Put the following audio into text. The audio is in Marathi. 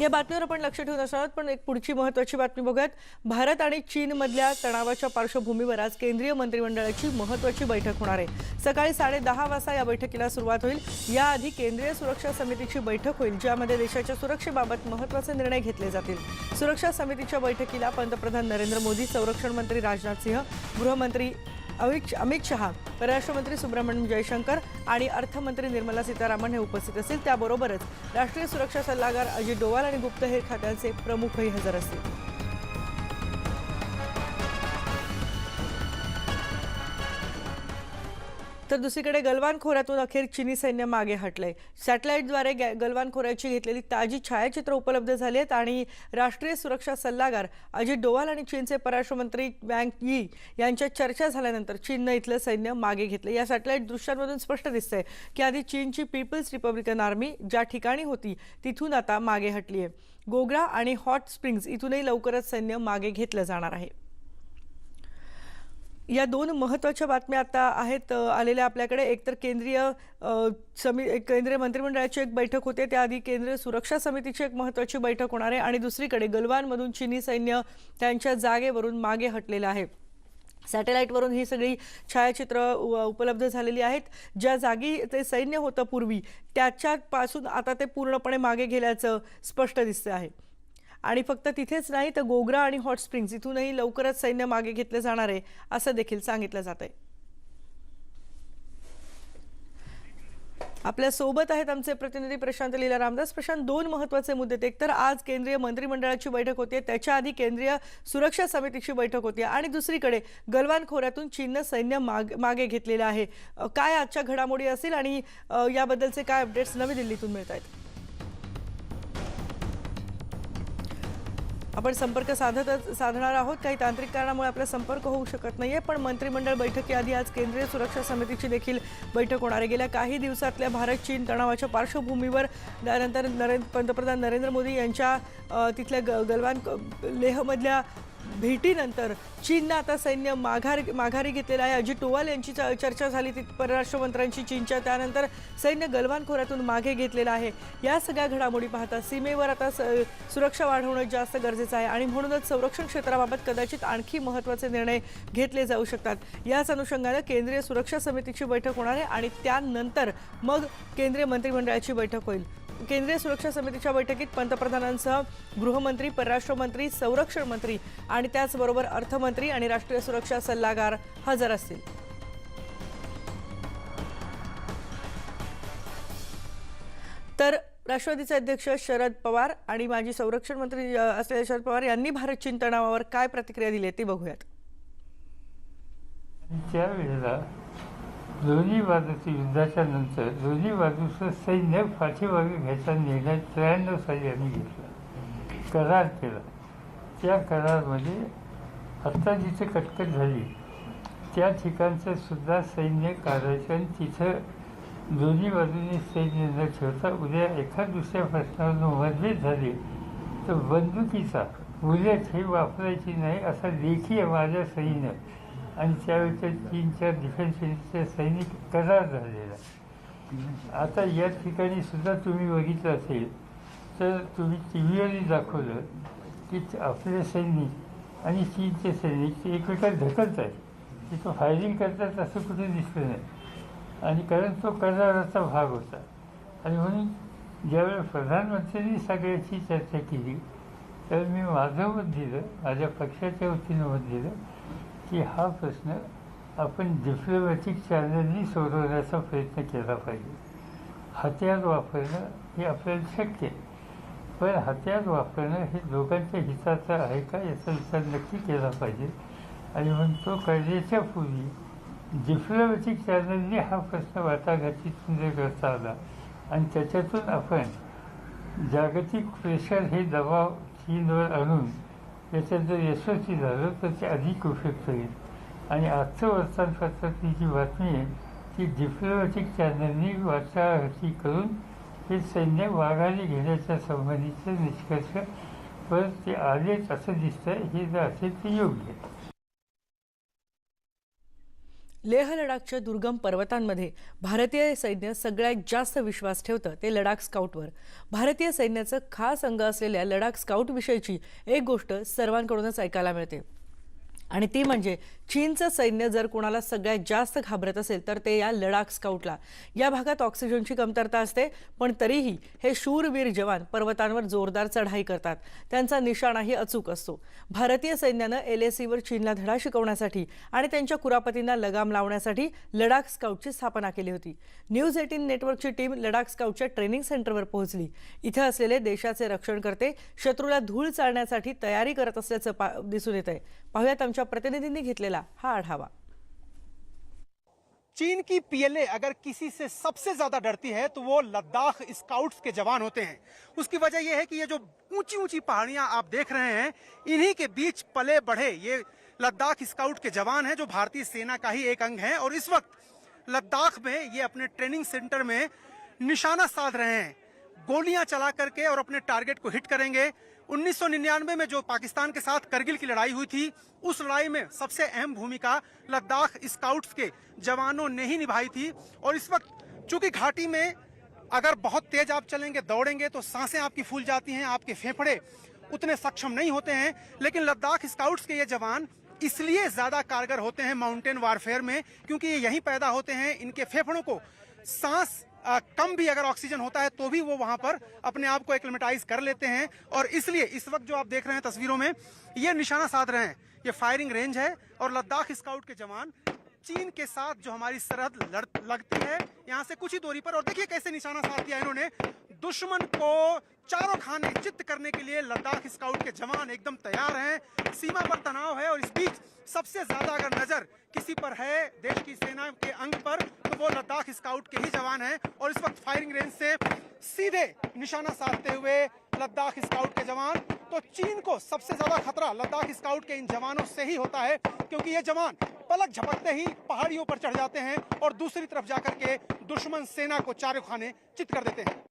या बातमीवर आपण लक्ष ठेवून असणार पण एक पुढची महत्त्वाची बातमी बघूयात। भारत आणि चीन मधल्या तणावाच्या पार्श्वभूमीवर आज केंद्रीय मंत्रिमंडळाची महत्त्वाची बैठक होणार आहे। सकाळी 10:30 वाजता या बैठकीला सुरुवात होईल। याआधी केंद्रीय सुरक्षा समितीची बैठक होईल, ज्यामध्ये देशाच्या सुरक्षेबाबत महत्त्वाचे निर्णय घेतले जातील। सुरक्षा समितीच्या बैठकीला पंतप्रधान नरेंद्र मोदी, संरक्षण मंत्री राजनाथ सिंह, गृहमंत्री अमित शाह, परराष्ट्र मंत्री सुब्रमण्यम जयशंकर आणि अर्थमंत्री निर्मला सीतारामन हे उपस्थित असतील। त्याबरोबरच राष्ट्रीय सुरक्षा सल्लागार अजित डोवाल आणि गुप्तहेर खात्याचे प्रमुखही हजर असतील। तर दुसरीकडे गलवान खोऱ्यातून अखेर चीनी सैन्य मागे हटले। सॅटेलाइटद्वारे गलवान खोऱ्याची घेतलेली ताजी छायाचित्र उपलब्ध झाली आहेत आणि राष्ट्रीय सुरक्षा सल्लागार अजित डोवाल आणि चीनचे परराष्ट्र मंत्री वँग यी यांच्यात चर्चा झाल्यानंतर चीननं इथलं सैन्य मागे घेतले। या सॅटेलाइट दृश्यांमधून स्पष्ट दिसतंय की आधी चीनची पीपल्स रिपब्लिकन आर्मी ज्या ठिकाणी होती तिथून आता मागे हटली आहे। गोग्रा आणि हॉट स्प्रिंग्स इथूनही लवकरच सैन्य मागे घेतलं जाणार आहे। या दोन महत्त्वाच्या बातम्या आता आहेत आलेल्या आपल्याकडे। एकतर केंद्रीय मंत्रिमंडळाची एक बैठक होते, त्याआधी केंद्रीय सुरक्षा समितीची एक महत्त्वाची बैठक होणार आहे आणि दुसरीकडे गलवानमधून चीनी सैन्य त्यांच्या जागेवरून मागे हटलेलं आहे। सॅटेलाइटवरून ही सगळी छायाचित्र उपलब्ध झालेली आहेत। ज्या जागी ते सैन्य होतं पूर्वी त्याच्यापासून आता ते पूर्णपणे मागे गेल्याचं स्पष्ट दिसतं आहे। आणि फक्त तिथेच नाही तर गोग्रा आणि हॉट स्प्रिंग्स इथूनही लवकरच सैन्य मागे घेतले जाणार आहे असं देखील सांगितलं जातंय। आपल्या सोबत आहेत आमचे प्रतिनिधी प्रशांत लीला रामदास। प्रशांत, दोन महत्त्वाचे मुद्दे आहेत। एकतर आज केंद्रीय मंत्रिमंडळाची बैठक होती, त्याच्या आधी केंद्रीय सुरक्षा समितीची बैठक होती आणि दुसरीकडे गलवान खोऱ्यातून चीननं सैन्य मागे घेतलेलं आहे। काय आजच्या घडामोडी असतील आणि याबद्दलचे काय अपडेट्स नवी दिल्लीतून मिळत आहेत? आपण संपर्क साधणार आहोत। काही तांत्रिक कारणामुळे आपला संपर्क होऊ शकत नाहीये, पण मंत्रिमंडळ बैठकीआधी आज केंद्रीय सुरक्षा समितीची देखील बैठक होणार आहे। गेल्या काही दिवसातल्या भारत चीन तणावाच्या पार्श्वभूमीवर त्यानंतर पंतप्रधान नरेंद्र मोदी यांच्या तिथल्या गलवान लेहमधल्या भेटीनंतर चीननं आता सैन्य माघारी घेतलेलं आहे। अजित डोवाल यांची चर्चा झाली ती परराष्ट्र मंत्र्यांची चीनच्या, त्यानंतर सैन्य गलवान खोऱ्यातून मागे घेतलेलं आहे। या सगळ्या घडामोडी पाहता सीमेवर आता सुरक्षा वाढवणं जास्त गरजेचं आहे आणि म्हणूनच संरक्षण क्षेत्राबाबत कदाचित आणखी महत्त्वाचे निर्णय घेतले जाऊ शकतात। याच अनुषंगाने केंद्रीय सुरक्षा समितीची बैठक होणार आहे आणि त्यानंतर मग केंद्रीय मंत्रिमंडळाची बैठक होईल। केंद्रीय सुरक्षा समितीच्या बैठकीत पंतप्रधानांसह गृहमंत्री, परराष्ट्र मंत्री, संरक्षण मंत्री आणि त्याचबरोबर अर्थमंत्री आणि राष्ट्रीय सुरक्षा सल्लागार हजर असतील। तर राष्ट्रवादीचे अध्यक्ष शरद पवार आणि माजी संरक्षण मंत्री असलेले शरद पवार यांनी भारत चीन तणावावर काय प्रतिक्रिया दिली ते बघूयात। त्यावेळेला दोन्ही बाजूच्या युद्धाच्या नंतर दोन्ही बाजूचं सैन्य पाठीमागे घ्यायचा निर्णय 93 साली आम्ही घेतला, करार केला। त्या करारमध्ये आत्ता जिथे कटकट झाली त्या ठिकाणचं सुद्धा सैन्य काढायचं आणि तिथं दोन्ही बाजूंनी सैन्य न ठेवता उद्या एखाद दुसऱ्या प्रश्नावर मतभेद झाले तर बंदुकीचा बुलेट हे वापरायची नाही असा लेखी माझ्या सैन्य आणि त्यावेळेच्या चीनच्या डिफेन्स मिनिस्टरच्या सैनिक करार झालेला। आता या ठिकाणी सुद्धा तुम्ही बघितलं असेल तर तुम्ही टी व्हीवरही दाखवलं की आपले सैनिक आणि चीनचे सैनिक एकमेकात ढकलत आहेत, तिथं फायरिंग करतात असं कुठे दिसलं नाही आणि कारण तो कराराचा भाग होता। आणि म्हणून ज्यावेळेला प्रधानमंत्र्यांनी सगळ्याची चर्चा केली त्यावेळी मी माझं मत दिलं, माझ्या पक्षाच्या वतीनं मत दिलं की हा प्रश्न आपण डिप्लोमॅटिक चॅनलनी सोडवण्याचा प्रयत्न केला पाहिजे। हत्यार वापरणं हे आपल्याला शक्य आहे, पण हत्यार वापरणं हे दोघांच्या हिताचं आहे का याचा विचार नक्की केला पाहिजे। आणि म्हणून तो करण्याच्या पूर्वी डिप्लोमॅटिक चॅनलनी हा प्रश्न वाटाघाटीतून जर करता आला आणि त्याच्यातून आपण जागतिक प्रेशर हे दबाव चीनवर आणून याच्यात जर यशस्वी झालं तर ते अधिक उपयुक्त होईल। आणि आजचं वर्तमानपत्रातली जी बातमी आहे ती डिप्लोमॅटिक चॅनलनी वाटाघाटी करून हे सैन्य माघारी घेण्याच्या संबंधीचे निष्कर्ष परत ते आलेच असं दिसतंय। हे जर असेल ते योग्य आहे। लेह लडाखच्या दुर्गम पर्वतांमध्ये भारतीय सैन्य सगळ्यात जास्त विश्वास ठेवतं ते लडाख स्काउटवर. भारतीय सैन्याचं खास अंग असलेल्या लडाख स्काउटविषयीची एक गोष्ट सर्वांकडूनच ऐकायला मिळते आणि ती म्हणजे चीनचं सैन्य जर कोणाला सगळ्यात जास्त घाबरत असेल तर ते या लडाख स्काउटला. या भागात ऑक्सिजनची कमतरता असते, पण तरीही हे शूरवीर जवान पर्वतांवर जोरदार चढाई करतात. त्यांचा निशाणाही अचूक असतो. भारतीय सैन्यानं LACवर चीनला धडा शिकवण्यासाठी आणि त्यांच्या कुरापतींना लगाम लावण्यासाठी लडाख स्काउटची स्थापना केली होती. न्यूज 18 नेटवर्कची टीम लडाख स्काउटच्या ट्रेनिंग सेंटरवर पोहोचली. इथे असलेले देशाचे रक्षणकर्ते शत्रूला धूळ चालण्यासाठी तयारी करत असल्याचं दिसून येतंय. पाहूयात आमच्या प्रतिनिधींनी घेतलेला हा आढावा. चीन की PLA अगर किसी से सबसे ज्यादा डरती है तो वो लद्दाख स्काउट्स के जवान होते हैं. उसकी वजह यह है कि ये जो ऊंची ऊंची पहाड़ियां आप देख रहे हैं, इन्हीं के बीच पले बढ़े ये लद्दाख स्काउट के जवान हैं जो भारतीय सेना का ही एक अंग हैं. और इस वक्त लद्दाख में ये अपने ट्रेनिंग सेंटर में निशाना साध रहे हैं. गोलियां चला करके और अपने टारगेट को हिट करेंगे. 1999 में जो पाकिस्तान के साथ करगिल की लड़ाई हुई थी, उस लड़ाई में सबसे अहम भूमिका लद्दाख स्काउट्स के जवानों ने ही निभाई थी. और इस वक्त चूंकि घाटी में अगर बहुत तेज आप चलेंगे, दौड़ेंगे तो सांसें आपकी फूल जाती हैं, आपके फेफड़े उतने सक्षम नहीं होते हैं. लेकिन लद्दाख स्काउट्स के ये जवान इसलिए ज्यादा कारगर होते हैं माउंटेन वारफेयर में, क्योंकि ये यहीं पैदा होते हैं. इनके फेफड़ों को सांस कम भी अगर ऑक्सीजन होता है तो भी वो वहां पर अपने आप को एक्लिमेटाइज कर लेते हैं. और इसलिए इस वक्त जो आप देख रहे हैं तस्वीरों में, ये निशाना साध रहे हैं. ये फायरिंग रेंज है और लद्दाख स्काउट के जवान चीन के साथ जो हमारी सरहद लगती है, यहाँ से कुछ ही दूरी पर, और देखिए कैसे निशाना साध दिया इन्होंने. दुश्मन को चारों खाने चित्त करने के लिए लद्दाख स्काउट के जवान एकदम तैयार हैं. सीमा पर तनाव है और इस बीच सबसे ज्यादा अगर नजर किसी पर है देश की सेना के अंग पर तो वो लद्दाख स्काउट के ही जवान हैं. और इस वक्त फायरिंग रेंज से सीधे निशाना साधते हुए लद्दाख स्काउट के जवान. तो चीन को सबसे ज्यादा खतरा लद्दाख स्काउट के इन जवानों से ही होता है, क्योंकि ये जवान पलक झपकते ही पहाड़ियों पर चढ़ जाते हैं और दूसरी तरफ जाकर के दुश्मन सेना को चारों खाने चित कर देते हैं.